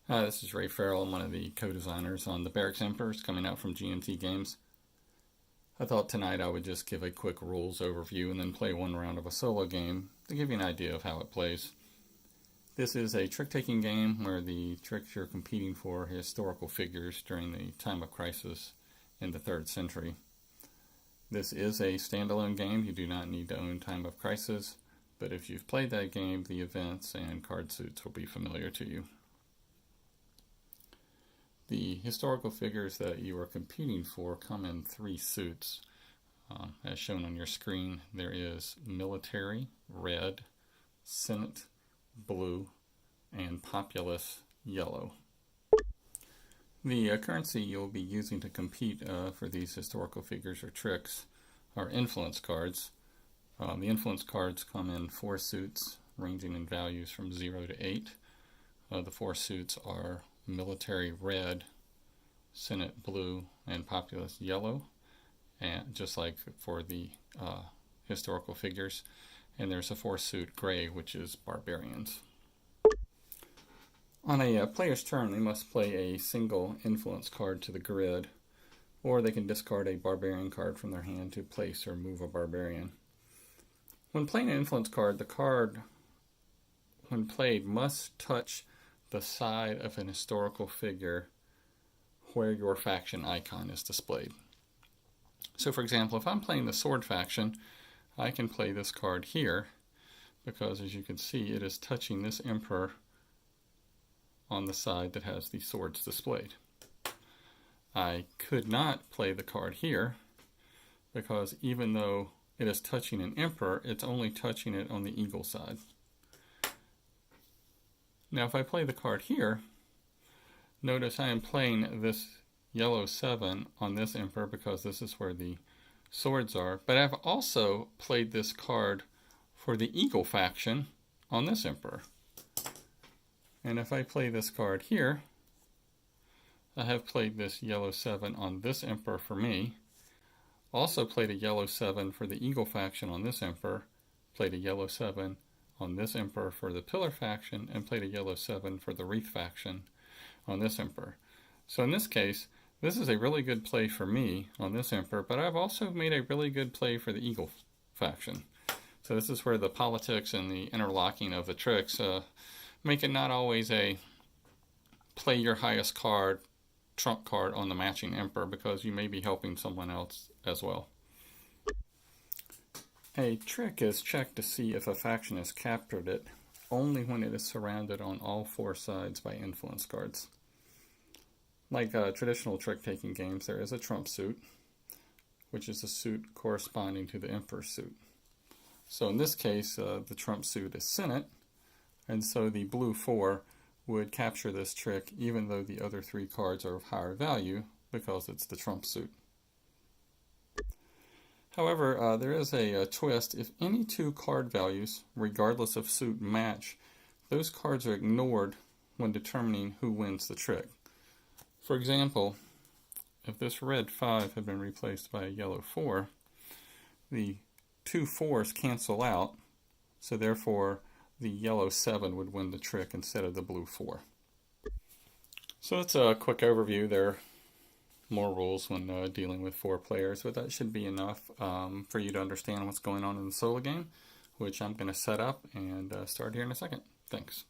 Hi, this is Ray Farrell. I'm one of the co-designers on the Barracks Emperors coming out from GMT Games. I thought tonight I would just give a quick rules overview and then play one round of a solo game to give you an idea of how it plays. This is a trick-taking game where the tricks you're competing for are historical figures during the time of crisis in the 3rd century. This is a standalone game. You do not need to own Time of Crisis, but if you've played that game, the events and card suits will be familiar to you. The historical figures that you are competing for come in 3 suits. As shown on your screen, there is military, red, Senate, blue, and populace, yellow. The currency you'll be using to compete for these historical figures or tricks are influence cards. The influence cards come in 4 suits, ranging in values from 0 to 8. The 4 suits are military red, Senate blue, and populace yellow, and just like for the historical figures. And there's a 4 suit gray, which is barbarians. On a player's turn, they must play a single influence card to the grid, or they can discard a barbarian card from their hand to place or move a barbarian. When playing an influence card, the card, when played, must touch the side of an historical figure where your faction icon is displayed. So for example, if I'm playing the sword faction, I can play this card here because, as you can see, it is touching this emperor on the side that has the swords displayed. I could not play the card here because even though it is touching an emperor, it's only touching it on the eagle side. Now if I play the card here, notice I am playing this yellow 7 on this emperor because this is where the swords are, but I've also played this card for the eagle faction on this emperor. And if I play this card here, I have played this yellow 7 on this emperor for me, also played a yellow 7 for the eagle faction on this emperor, played a yellow 7 on this emperor for the pillar faction, and played a yellow 7 for the wreath faction on this emperor. So in this case, this is a really good play for me on this emperor, but I've also made a really good play for the eagle faction. So this is where the politics and the interlocking of the tricks make it not always a play your highest card, trump card on the matching emperor, because you may be helping someone else as well. A trick is checked to see if a faction has captured it only when it is surrounded on all 4 sides by influence cards. Like traditional trick-taking games, there is a trump suit, which is a suit corresponding to the emperor suit. So in this case, the trump suit is Senate, and so the blue 4 would capture this trick even though the other 3 cards are of higher value because it's the trump suit. However, there is a twist. If any 2 card values, regardless of suit, match, those cards are ignored when determining who wins the trick. For example, if this red 5 had been replaced by a yellow 4, the 2 4s cancel out, so therefore the yellow 7 would win the trick instead of the blue 4. So that's a quick overview. There are more rules when dealing with 4 players, but that should be enough for you to understand what's going on in the solo game, which I'm going to set up and start here in a second. Thanks.